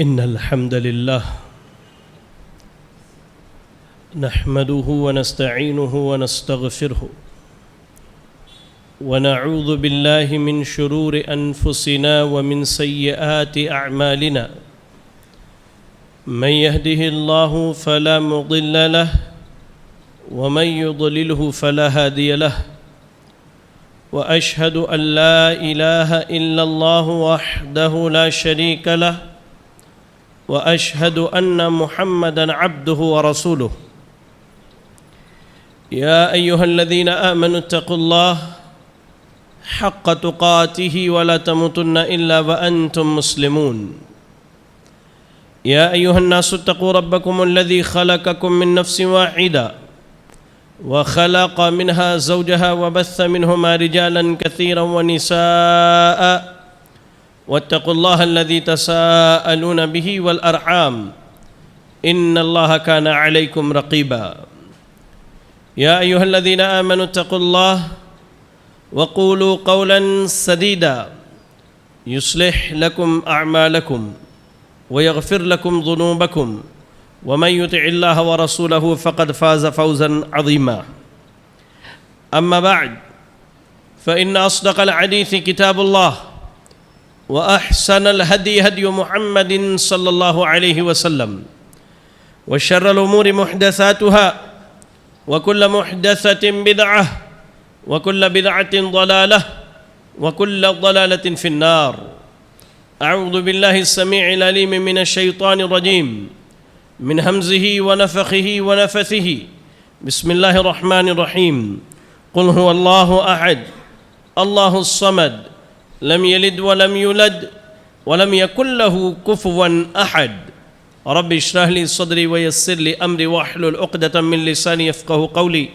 إن الحمد لله نحمده ونستعينه ونستغفره ونعوذ بالله من شرور أنفسنا ومن سيئات أعمالنا من يهده الله فلا مضل له ومن يضلله فلا هادي له وأشهد أن لا إله إلا الله وحده لا شريك له وأشهد أن محمدًا عبده ورسوله يا أيها الذين آمنوا اتقوا الله حق تقاته ولا تموتن إلا وأنتم مسلمون يا أيها الناس اتقوا ربكم الذي خلقكم من نفس واحدة وخلق منها زوجها وبث منهما رجالا كثيرا ونساء واتقوا الله الذي تساءلون به والأرحام إن الله كان عليكم رقيبا يا أيها الذين آمنوا اتقوا الله وقولوا قولا سديدا يصلح لكم أعمالكم ويغفر لكم ذنوبكم ومن يطع الله ورسوله فقد فاز فوزا عظيما أما بعد فإن أصدق الحديث كتاب الله وأحسن الهدي هدي محمد صلى الله عليه وسلم وشر الأمور محدثاتها وكل محدثة بدعة وكل بدعة ضلالة وكل ضلالة في النار أعوذ بالله السميع العليم من الشيطان الرجيم من همزه ونفخه ونفثه بسم الله الرحمن الرحيم قل هو الله أحد الله الصمد لم يلد ولم يولد ولم يكن له كفوا أحد رب اشرح لي صدري ويسر لي أمري واحلل عقدة من لساني يفقهوا قولي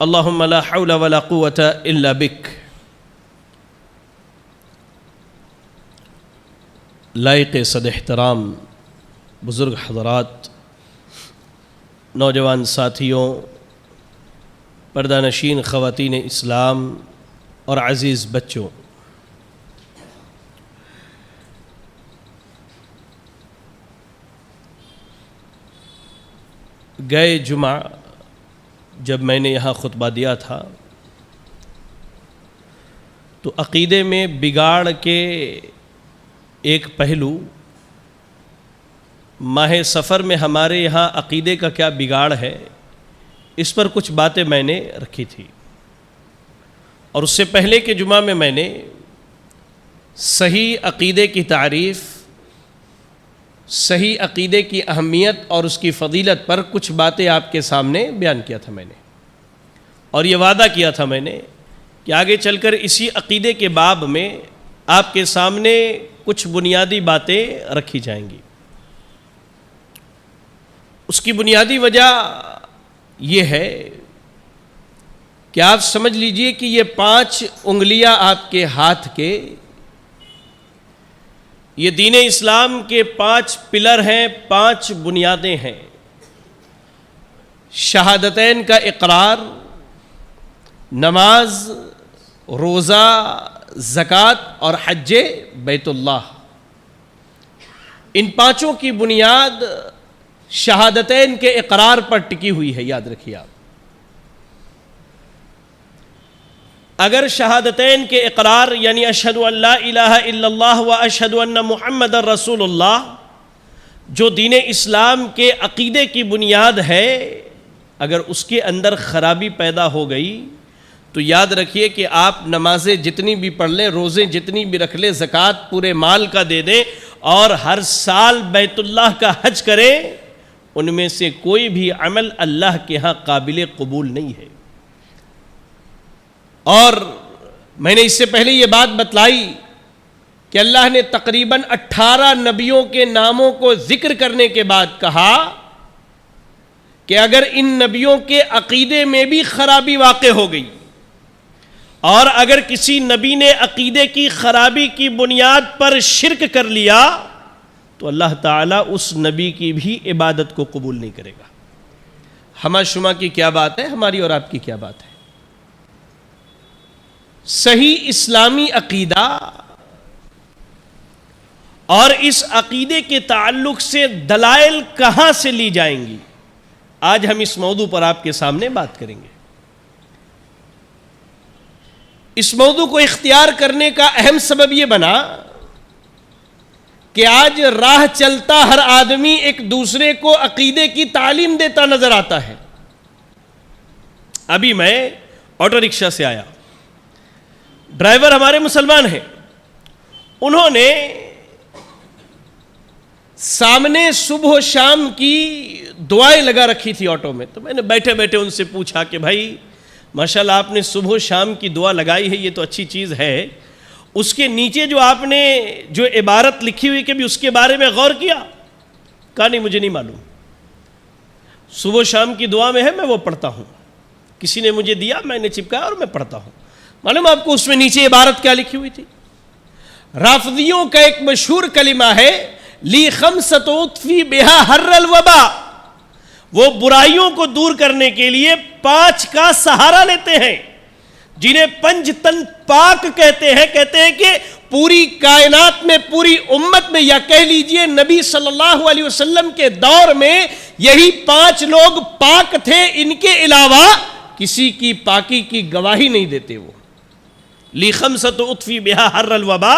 اللهم لا حول ولا قوة إلا بك. لائق صد احترام بزرگ حضرات، نوجوان ساتھیوں، پردہ نشین خواتین اسلام اور عزیز بچوں، گئے جمعہ جب میں نے یہاں خطبہ دیا تھا تو عقیدے میں بگاڑ کے ایک پہلو، ماہ سفر میں ہمارے یہاں عقیدے کا کیا بگاڑ ہے، اس پر کچھ باتیں میں نے رکھی تھی. اور اس سے پہلے کے جمعہ میں نے صحیح عقیدے کی تعریف، صحیح عقیدے کی اہمیت اور اس کی فضیلت پر کچھ باتیں آپ کے سامنے بیان کیا تھا میں نے، اور یہ وعدہ کیا تھا میں نے کہ آگے چل کر اسی عقیدے کے باب میں آپ کے سامنے کچھ بنیادی باتیں رکھی جائیں گی. اس کی بنیادی وجہ یہ ہے کہ آپ سمجھ لیجئے کہ یہ 5 انگلیاں آپ کے ہاتھ کے، یہ دین اسلام کے 5 پلر ہیں، 5 بنیادیں ہیں. شہادتین کا اقرار، نماز، روزہ، زکوٰۃ اور حج بیت اللہ، ان 5 کی بنیاد شہادتین کے اقرار پر ٹکی ہوئی ہے. یاد رکھیے آپ، اگر شہادتین کے اقرار یعنی اشہد ان لا الہ الا اللہ و اشہد ان محمد رسول اللہ جو دین اسلام کے عقیدے کی بنیاد ہے، اگر اس کے اندر خرابی پیدا ہو گئی تو یاد رکھیے کہ آپ نمازیں جتنی بھی پڑھ لیں، روزیں جتنی بھی رکھ لیں، زکوٰۃ پورے مال کا دے دیں اور ہر سال بیت اللہ کا حج کریں، ان میں سے کوئی بھی عمل اللہ کے ہاں قابل قبول نہیں ہے. اور میں نے اس سے پہلے یہ بات بتلائی کہ اللہ نے تقریباً 18 نبیوں کے ناموں کو ذکر کرنے کے بعد کہا کہ اگر ان نبیوں کے عقیدے میں بھی خرابی واقع ہو گئی اور اگر کسی نبی نے عقیدے کی خرابی کی بنیاد پر شرک کر لیا تو اللہ تعالیٰ اس نبی کی بھی عبادت کو قبول نہیں کرے گا. ہما شما کی کیا بات ہے، ہماری اور آپ کی کیا بات ہے؟ صحیح اسلامی عقیدہ اور اس عقیدے کے تعلق سے دلائل کہاں سے لی جائیں گی، آج ہم اس موضوع پر آپ کے سامنے بات کریں گے۔ اس موضوع کو اختیار کرنے کا اہم سبب یہ بنا کہ آج راہ چلتا ہر آدمی ایک دوسرے کو عقیدے کی تعلیم دیتا نظر آتا ہے۔ ابھی میں آٹو رکشہ سے آیا، ڈرائیور ہمارے مسلمان ہیں، انہوں نے سامنے صبح و شام کی دعائیں لگا رکھی تھی آٹو میں، تو میں نے بیٹھے بیٹھے ان سے پوچھا کہ بھائی ماشاءاللہ آپ نے صبح و شام کی دعا لگائی ہے، یہ تو اچھی چیز ہے، اس کے نیچے جو آپ نے جو عبارت لکھی ہوئی کہ بھی اس کے بارے میں غور کیا؟ کہا نہیں مجھے نہیں معلوم، صبح و شام کی دعا میں ہے، میں وہ پڑھتا ہوں، کسی نے مجھے دیا، میں نے چپکایا اور میں پڑھتا ہوں۔ معلوم آپ کو اس میں نیچے عبارت کیا لکھی ہوئی تھی؟ رافضیوں کا ایک مشہور کلمہ ہے لی خمسۃ اطفی بہا حر الوبا، وہ برائیوں کو دور کرنے کے لیے 5 کا سہارا لیتے ہیں، جنہیں پنج تن پاک کہتے ہیں کہ پوری کائنات میں، پوری امت میں، یا کہہ لیجئے نبی صلی اللہ علیہ وسلم کے دور میں یہی 5 لوگ پاک تھے، ان کے علاوہ کسی کی پاکی کی گواہی نہیں دیتے۔ وہ لی خمسۃ اطفی بہا حر الوبا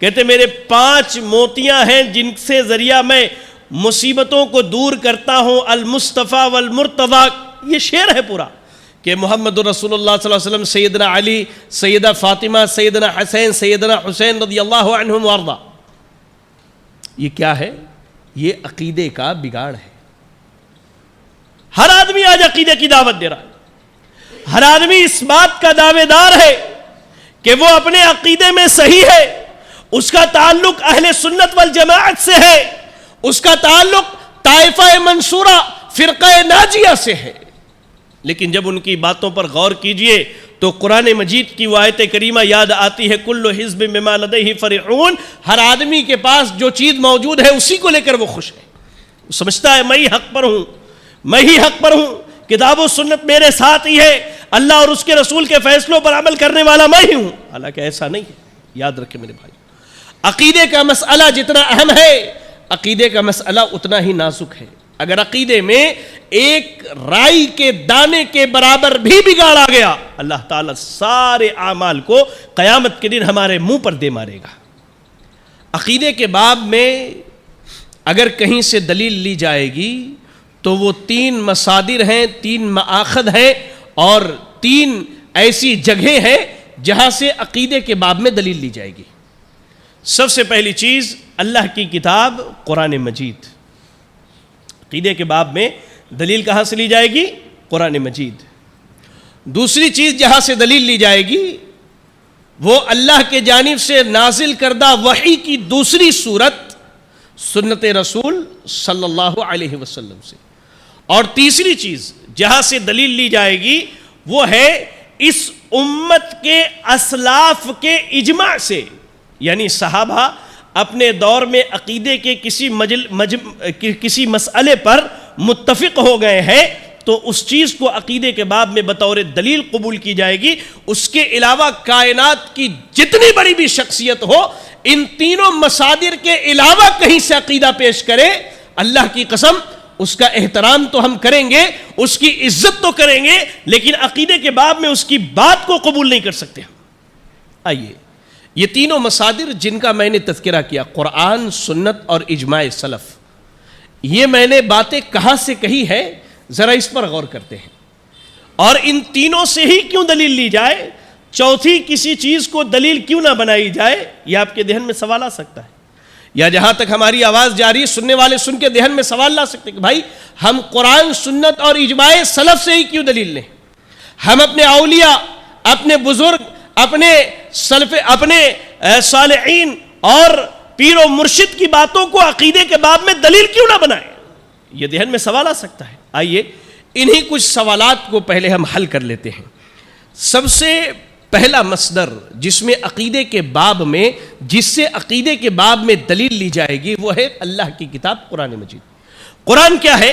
کہتے میرے 5 موتیاں ہیں جن سے ذریعہ میں مصیبتوں کو دور کرتا ہوں، المصطفیٰ والمرتضیٰ، یہ شعر ہے پورا کہ محمد رسول اللہ صلی اللہ علیہ وسلم، سیدنا علی، سیدہ فاطمہ، سیدنا حسین، سیدنا حسین رضی اللہ عنہم وارضا۔ یہ کیا ہے؟ یہ عقیدے کا بگاڑ ہے۔ ہر آدمی آج عقیدے کی دعوت دے رہا ہے، ہر آدمی اس بات کا دعوے دار ہے کہ وہ اپنے عقیدے میں صحیح ہے، اس کا تعلق اہل سنت والجماعت سے ہے، اس کا تعلق طائفہ منصورہ فرقہ ناجیہ سے ہے، لیکن جب ان کی باتوں پر غور کیجئے تو قرآن مجید کی وہ آیت کریمہ یاد آتی ہے، کل حزب بما لدیہ فرحون، ہر آدمی کے پاس جو چیز موجود ہے اسی کو لے کر وہ خوش ہے، وہ سمجھتا ہے میں ہی حق پر ہوں، میں ہی حق پر ہوں، کتاب و سنت میرے ساتھ ہی ہے، اللہ اور اس کے رسول کے فیصلوں پر عمل کرنے والا میں ہی ہوں، حالانکہ ایسا نہیں ہے۔ یاد رکھیں میرے بھائی، عقیدے کا مسئلہ جتنا اہم ہے، عقیدے کا مسئلہ اتنا ہی نازک ہے۔ اگر عقیدے میں ایک رائی کے دانے کے برابر بھی بگاڑ آ گیا، اللہ تعالیٰ سارے اعمال کو قیامت کے دن ہمارے منہ پر دے مارے گا۔ عقیدے کے باب میں اگر کہیں سے دلیل لی جائے گی تو وہ 3 مصادر ہیں، 3 مآخذ ہیں اور 3 ایسی جگہیں ہیں جہاں سے عقیدے کے باب میں دلیل لی جائے گی۔ سب سے پہلی چیز اللہ کی کتاب قرآن مجید، عقیدے کے باب میں دلیل کہاں سے لی جائے گی؟ قرآن مجید۔ دوسری چیز جہاں سے دلیل لی جائے گی وہ اللہ کے جانب سے نازل کردہ وحی کی دوسری صورت سنت رسول صلی اللہ علیہ وسلم سے، اور تیسری چیز جہاں سے دلیل لی جائے گی وہ ہے اس امت کے اسلاف کے اجماع سے، یعنی صحابہ اپنے دور میں عقیدے کے کسی مسئلے پر متفق ہو گئے ہیں تو اس چیز کو عقیدے کے باب میں بطور دلیل قبول کی جائے گی۔ اس کے علاوہ کائنات کی جتنی بڑی بھی شخصیت ہو، ان تینوں مصادر کے علاوہ کہیں سے عقیدہ پیش کرے، اللہ کی قسم اس کا احترام تو ہم کریں گے، اس کی عزت تو کریں گے، لیکن عقیدے کے باب میں اس کی بات کو قبول نہیں کر سکتے ہم۔ آئیے یہ تینوں مصادر جن کا میں نے تذکرہ کیا، قرآن، سنت اور اجماع سلف، یہ میں نے باتیں کہاں سے کہی ہے ذرا اس پر غور کرتے ہیں، اور ان تینوں سے ہی کیوں دلیل لی جائے، چوتھی کسی چیز کو دلیل کیوں نہ بنائی جائے، یہ آپ کے ذہن میں سوال آ سکتا ہے، یا جہاں تک ہماری آواز جاری ہے سننے والے سن کے ذہن میں سوال لا سکتے کہ بھائی ہم قرآن، سنت اور اجماع سلف سے ہی کیوں دلیل لیں؟ ہم اپنے اولیاء، اپنے بزرگ، اپنے سلف، اپنے صالحین اور پیر و مرشد کی باتوں کو عقیدے کے باب میں دلیل کیوں نہ بنائیں؟ یہ ذہن میں سوال آ سکتا ہے۔ آئیے انہی کچھ سوالات کو پہلے ہم حل کر لیتے ہیں۔ سب سے پہلا مصدر جس میں عقیدے کے باب میں، جس سے عقیدے کے باب میں دلیل لی جائے گی وہ ہے اللہ کی کتاب قرآن مجید۔ قرآن کیا ہے؟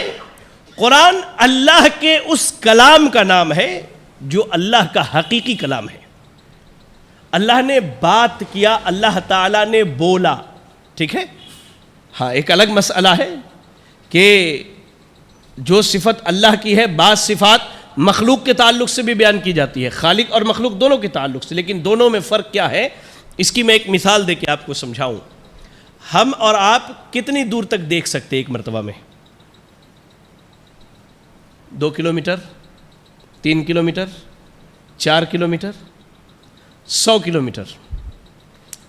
قرآن اللہ کے اس کلام کا نام ہے جو اللہ کا حقیقی کلام ہے۔ اللہ نے بات کیا، اللہ تعالیٰ نے بولا، ٹھیک ہے؟ ہاں، ایک الگ مسئلہ ہے کہ جو صفت اللہ کی ہے، بعض صفات مخلوق کے تعلق سے بھی بیان کی جاتی ہے، خالق اور مخلوق دونوں کے تعلق سے، لیکن دونوں میں فرق کیا ہے اس کی میں ایک مثال دے کے آپ کو سمجھاؤں۔ ہم اور آپ کتنی دور تک دیکھ سکتے ہیں ایک مرتبہ میں؟ 2 کلومیٹر، 3 کلومیٹر، 4 کلومیٹر، 100 کلومیٹر،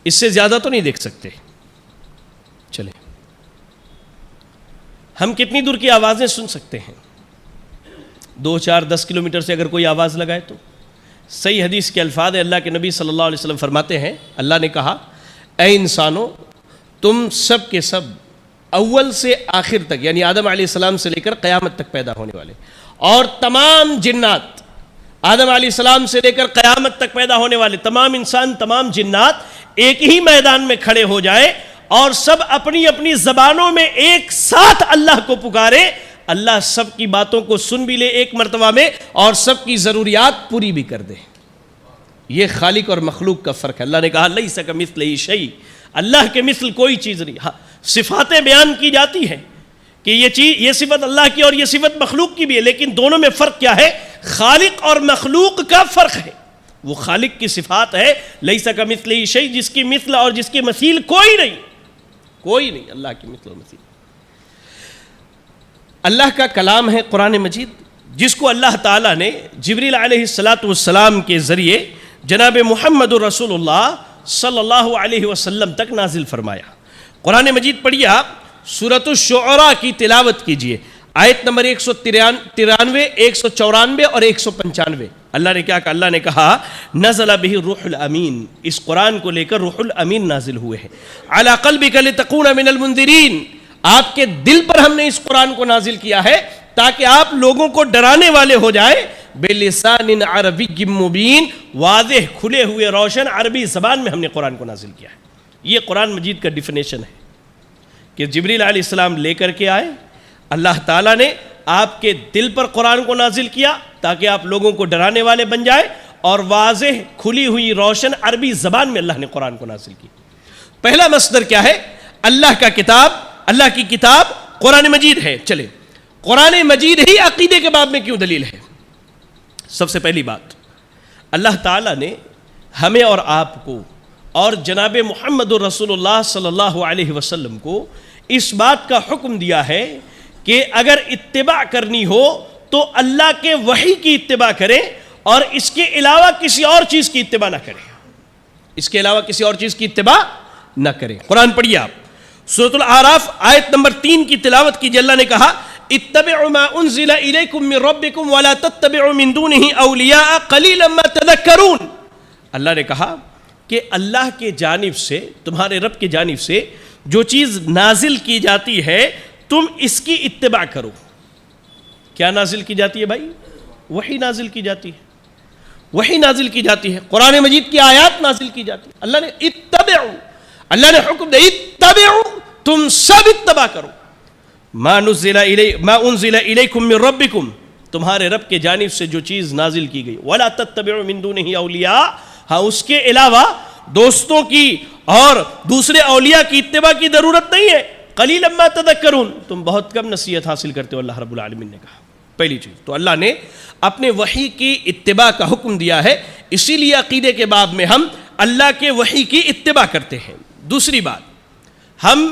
اس سے زیادہ تو نہیں دیکھ سکتے۔ چلیں، ہم کتنی دور کی آوازیں سن سکتے ہیں؟ 2، 4، 10 کلومیٹر سے اگر کوئی آواز لگائے تو؟ صحیح حدیث کے الفاظ ہے، اللہ کے نبی صلی اللہ علیہ وسلم فرماتے ہیں، اللہ نے کہا اے انسانوں، تم سب کے سب اول سے آخر تک، یعنی آدم علیہ السلام سے لے کر قیامت تک پیدا ہونے والے، اور تمام جنات، آدم علیہ السلام سے لے کر قیامت تک پیدا ہونے والے تمام انسان، تمام جنات ایک ہی میدان میں کھڑے ہو جائے اور سب اپنی اپنی زبانوں میں ایک ساتھ اللہ کو پکارے، اللہ سب کی باتوں کو سن بھی لے ایک مرتبہ میں اور سب کی ضروریات پوری بھی کر دے۔ یہ خالق اور مخلوق کا فرق ہے۔ اللہ نے کہا لیس کمثلہ شیء، اللہ کے مثل کوئی چیز نہیں۔ ہاں، صفاتیں بیان کی جاتی ہیں کہ یہ صفت اللہ کی اور یہ صفت مخلوق کی بھی ہے، لیکن دونوں میں فرق کیا ہے؟ خالق اور مخلوق کا فرق ہے۔ وہ خالق کی صفات ہے لیس کمثلہ شیء، جس کی مثل اور جس کی مثیل کوئی نہیں، کوئی نہیں اللہ کی مثل اور مثیل۔ اللہ کا کلام ہے قرآن مجید، جس کو اللہ تعالیٰ نے جبریل علیہ السلام کے ذریعے جناب محمد رسول اللہ صلی اللہ علیہ وسلم تک نازل فرمایا۔ قرآن مجید پڑھیے آپ، سورۃ الشعراء کی تلاوت کیجئے، آیت نمبر 193، 194 اور 195۔ اللہ نے کیا کہا؟ اللہ نے کہا نزل بہ الروح الامین، اس قرآن کو لے کر روح الامین نازل ہوئے ہیں، علی قلبک لتکون من المنذرین، آپ کے دل پر ہم نے اس قرآن کو نازل کیا ہے تاکہ آپ لوگوں کو ڈرانے والے ہو جائے، بلسان عربی مبین، واضح کھلے ہوئے روشن عربی زبان میں ہم نے قرآن کو نازل کیا ہے۔ یہ قرآن مجید کا ڈیفینیشن ہے کہ جبریل علیہ السلام لے کر کے آئے، اللہ تعالیٰ نے آپ کے دل پر قرآن کو نازل کیا تاکہ آپ لوگوں کو ڈرانے والے بن جائے، اور واضح کھلی ہوئی روشن عربی زبان میں اللہ نے قرآن کو نازل کی۔ پہلا مصدر کیا ہے؟ اللہ کا کتاب، اللہ کی کتاب قرآن مجید ہے۔ چلے، قرآن مجید ہی عقیدے کے باب میں کیوں دلیل ہے؟ سب سے پہلی بات، اللہ تعالیٰ نے ہمیں اور آپ کو اور جناب محمد رسول اللہ صلی اللہ علیہ وسلم کو اس بات کا حکم دیا ہے کہ اگر اتباع کرنی ہو تو اللہ کے وحی کی اتباع کریں اور اس کے علاوہ کسی اور چیز کی اتباع نہ کریں، اس کے علاوہ کسی اور چیز کی اتباع نہ کریں۔ قرآن پڑھیے آپ، سورۃ الاعراف آیت نمبر 3 کی تلاوت کیجئے۔ اللہ نے کہا اتبعوا ما انزل الیکم من ربکم ولا تتبعوا من دونہ اولیاء قلیلا ما تذکرون۔ اللہ نے کہا کہ اللہ کے جانب سے، تمہارے رب کی جانب سے جو چیز نازل کی جاتی ہے تم اس کی اتباع کرو۔ کیا نازل کی جاتی ہے بھائی؟ وحی نازل کی جاتی ہے، وحی نازل کی جاتی ہے، قرآن مجید کی آیات نازل کی جاتی ہے۔ اللہ نے اتبعوا، اللہ نے حکم دیا اتبعوا، تم سب اتباع کرو، ما انزل الیکم من ربکم، تمہارے رب کے جانب سے جو چیز نازل کی گئی، ولا تتبعوا من دونہ اولیاء، ہاں اس کے علاوہ دوستوں کی اور دوسرے اولیاء کی اتباع کی ضرورت نہیں ہے، قلیلا ما تذکرون، تم بہت کم نصیحت حاصل کرتے ہو، اللہ رب العالمین نے کہا۔ پہلی چیز تو اللہ نے اپنے وحی کی اتباع کا حکم دیا ہے، اسی لیے عقیدے کے باب میں ہم اللہ کے وحی کی اتباع کرتے ہیں۔ دوسری بات، ہم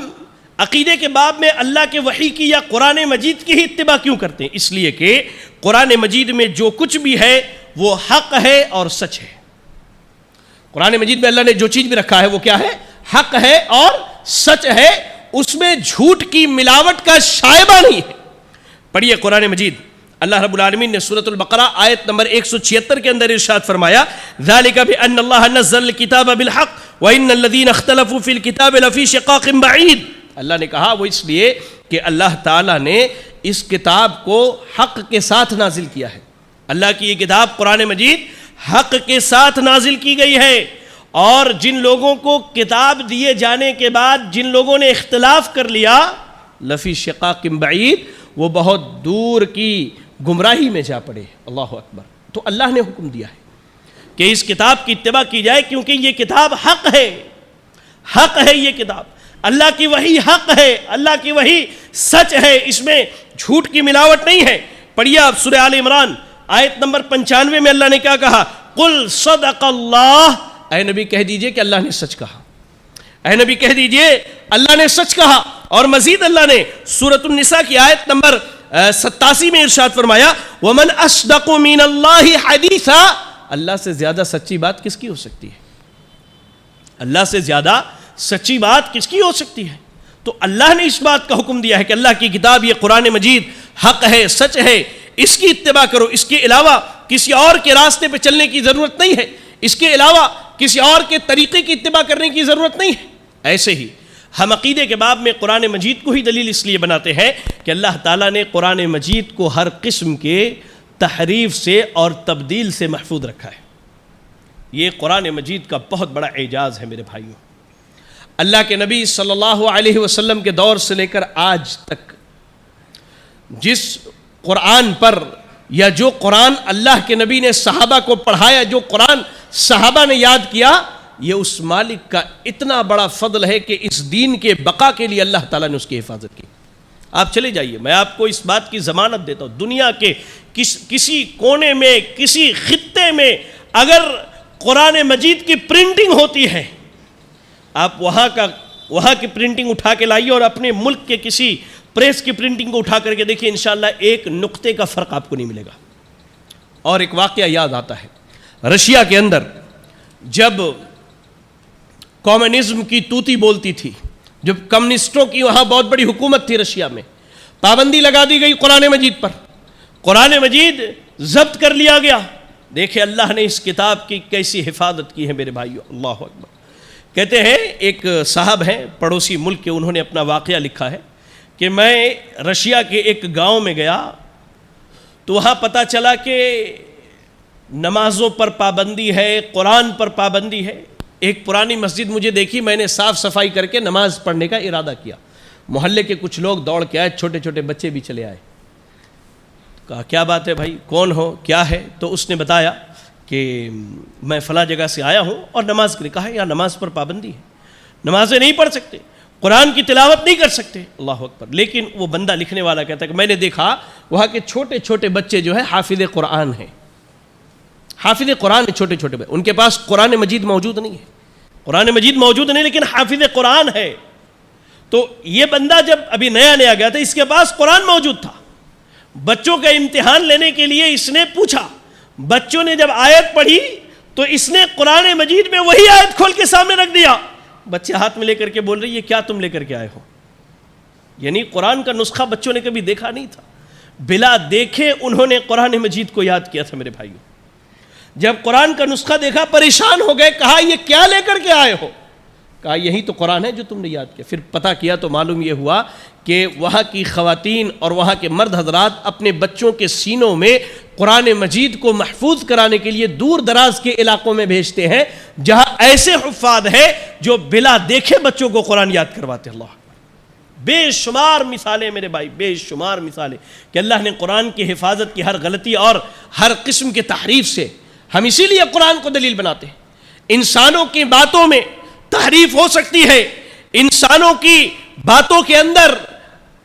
عقیدے کے باب میں اللہ کے وحی کی یا قرآن مجید کی ہی اتباع کیوں کرتے ہیں؟ اس لیے کہ قرآن مجید میں جو کچھ بھی ہے وہ حق ہے اور سچ ہے۔ قرآن مجید میں اللہ نے جو چیز بھی رکھا ہے وہ کیا ہے؟ حق ہے اور سچ ہے، اس میں جھوٹ کی ملاوٹ کا شائبہ نہیں ہے۔ پڑھیے قرآن مجید، اللہ رب العالمین نے سورۃ البقرہ آیت نمبر 176 کے اندر ارشاد فرمایا ذالک بان اللہ نزل الکتاب بالحق وان الذین اختلفوا فی الکتاب لفی شقاق بعید۔ اللہ نے کہا وہ اس لیے کہ اللہ تعالیٰ نے اس کتاب کو حق کے ساتھ نازل کیا ہے۔ اللہ کی یہ کتاب قرآن مجید حق کے ساتھ نازل کی گئی ہے، اور جن لوگوں کو کتاب دیے جانے کے بعد جن لوگوں نے اختلاف کر لیا لفی شقاق بعید، وہ بہت دور کی گمراہی میں جا پڑے۔ اللہ اکبر۔ تو اللہ نے حکم دیا ہے کہ اس کتاب کی اتباع کی جائے، کیونکہ یہ کتاب حق ہے، حق ہے یہ کتاب۔ اللہ کی وحی حق ہے، اللہ کی وحی سچ ہے، اس میں جھوٹ کی ملاوٹ نہیں ہے۔ پڑھیے آپ سورہ آل عمران آیت نمبر 95 میں اللہ نے کیا کہا؟ قل صدق اللہ، اے نبی کہہ دیجئے کہ اللہ نے سچ کہا، اے نبی کہہ دیجئے اللہ نے سچ کہا۔ اور مزید اللہ نے سورۃ النساء کی آیت نمبر 87 میں ارشاد فرمایا وَمَنْ أَصْدَقُ مِنَ اللَّهِ حَدِيثًا، اللہ سے زیادہ سچی بات کس کی ہو سکتی ہے؟ اللہ سے زیادہ سچی بات کس کی ہو سکتی ہے؟ تو اللہ نے اس بات کا حکم دیا ہے کہ اللہ کی کتاب یہ قرآن مجید حق ہے، سچ ہے، اس کی اتباع کرو، اس کے علاوہ کسی اور کے راستے پہ چلنے کی ضرورت نہیں ہے، اس کے علاوہ کسی اور کے طریقے کی اتباع کرنے کی ضرورت نہیں ہے۔ ایسے ہی ہم عقیدے کے باب میں قرآن مجید کو ہی دلیل اس لیے بناتے ہیں کہ اللہ تعالیٰ نے قرآن مجید کو ہر قسم کے تحریف سے اور تبدیل سے محفوظ رکھا ہے۔ یہ قرآن مجید کا بہت بڑا اعجاز ہے میرے بھائیوں۔ اللہ کے نبی صلی اللہ علیہ وسلم کے دور سے لے کر آج تک جس قرآن پر یا جو قرآن اللہ کے نبی نے صحابہ کو پڑھایا، جو قرآن صحابہ نے یاد کیا، یہ اس مالک کا اتنا بڑا فضل ہے کہ اس دین کے بقا کے لیے اللہ تعالیٰ نے اس کی حفاظت کی۔ آپ چلے جائیے، میں آپ کو اس بات کی ضمانت دیتا ہوں، دنیا کے کسی کونے میں، کسی خطے میں اگر قرآن مجید کی پرنٹنگ ہوتی ہے، آپ وہاں کی پرنٹنگ اٹھا کے لائیے اور اپنے ملک کے کسی پریس کی پرنٹنگ کو اٹھا کر کے دیکھیے، انشاءاللہ ایک نقطے کا فرق آپ کو نہیں ملے گا۔ اور ایک واقعہ یاد آتا ہے، رشیا کے اندر جب کمیونزم کی توتی بولتی تھی، جب کمیونسٹوں کی وہاں بہت بڑی حکومت تھی رشیا میں، پابندی لگا دی گئی قرآن مجید پر، قرآن مجید ضبط کر لیا گیا۔ دیکھیں اللہ نے اس کتاب کی کیسی حفاظت کی ہے میرے بھائیو، اللہ اکبر۔ کہتے ہیں ایک صاحب ہیں پڑوسی ملک کے، انہوں نے اپنا واقعہ لکھا ہے کہ میں رشیا کے ایک گاؤں میں گیا تو وہاں پتہ چلا کہ نمازوں پر پابندی ہے، قرآن پر پابندی ہے۔ ایک پرانی مسجد مجھے دیکھی، میں نے صاف صفائی کر کے نماز پڑھنے کا ارادہ کیا۔ محلے کے کچھ لوگ دوڑ کے آئے، چھوٹے چھوٹے بچے بھی چلے آئے۔ کہا کیا بات ہے بھائی، کون ہو، کیا ہے؟ تو اس نے بتایا کہ میں فلاں جگہ سے آیا ہوں اور نماز کے لیے۔ کہا یہاں نماز پر پابندی ہے، نمازیں نہیں پڑھ سکتے، قرآن کی تلاوت نہیں کر سکتے۔ اللہ اکبر۔ لیکن وہ بندہ لکھنے والا کہتا ہے کہ میں نے دیکھا وہاں کے چھوٹے چھوٹے بچے جو ہیں حافظ قرآن ہیں، حافظ قرآن چھوٹے چھوٹے، ان کے پاس قرآن مجید موجود نہیں ہے، قرآن مجید موجود نہیں لیکن حافظ قرآن ہے۔ تو یہ بندہ جب ابھی نیا نیا گیا تھا، اس کے پاس قرآن موجود تھا۔ بچوں کا امتحان لینے کے لیے اس نے پوچھا، بچوں نے جب آیت پڑھی تو اس نے قرآن مجید میں وہی آیت کھول کے سامنے رکھ دیا۔ بچے ہاتھ میں لے کر کے بول رہے یہ کیا تم لے کر کے آئے ہو؟ یعنی قرآن کا نسخہ بچوں نے کبھی دیکھا نہیں تھا، بلا دیکھے انہوں نے قرآن مجید کو یاد کیا تھا میرے بھائیوں۔ جب قرآن کا نسخہ دیکھا پریشان ہو گئے، کہا یہ کیا لے کر کے آئے ہو؟ کہا یہی تو قرآن ہے جو تم نے یاد کیا۔ پھر پتہ کیا تو معلوم یہ ہوا کہ وہاں کی خواتین اور وہاں کے مرد حضرات اپنے بچوں کے سینوں میں قرآن مجید کو محفوظ کرانے کے لیے دور دراز کے علاقوں میں بھیجتے ہیں جہاں ایسے حفاظ ہیں جو بلا دیکھے بچوں کو قرآن یاد کرواتے۔ اللہ بے شمار مثالیں میرے بھائی، بے شمار مثالیں کہ اللہ نے قرآن کی حفاظت کی ہر غلطی اور ہر قسم کے تحریف سے۔ ہم اسی لیے قرآن کو دلیل بناتے ہیں۔ انسانوں کی باتوں میں تحریف ہو سکتی ہے، انسانوں کی باتوں کے اندر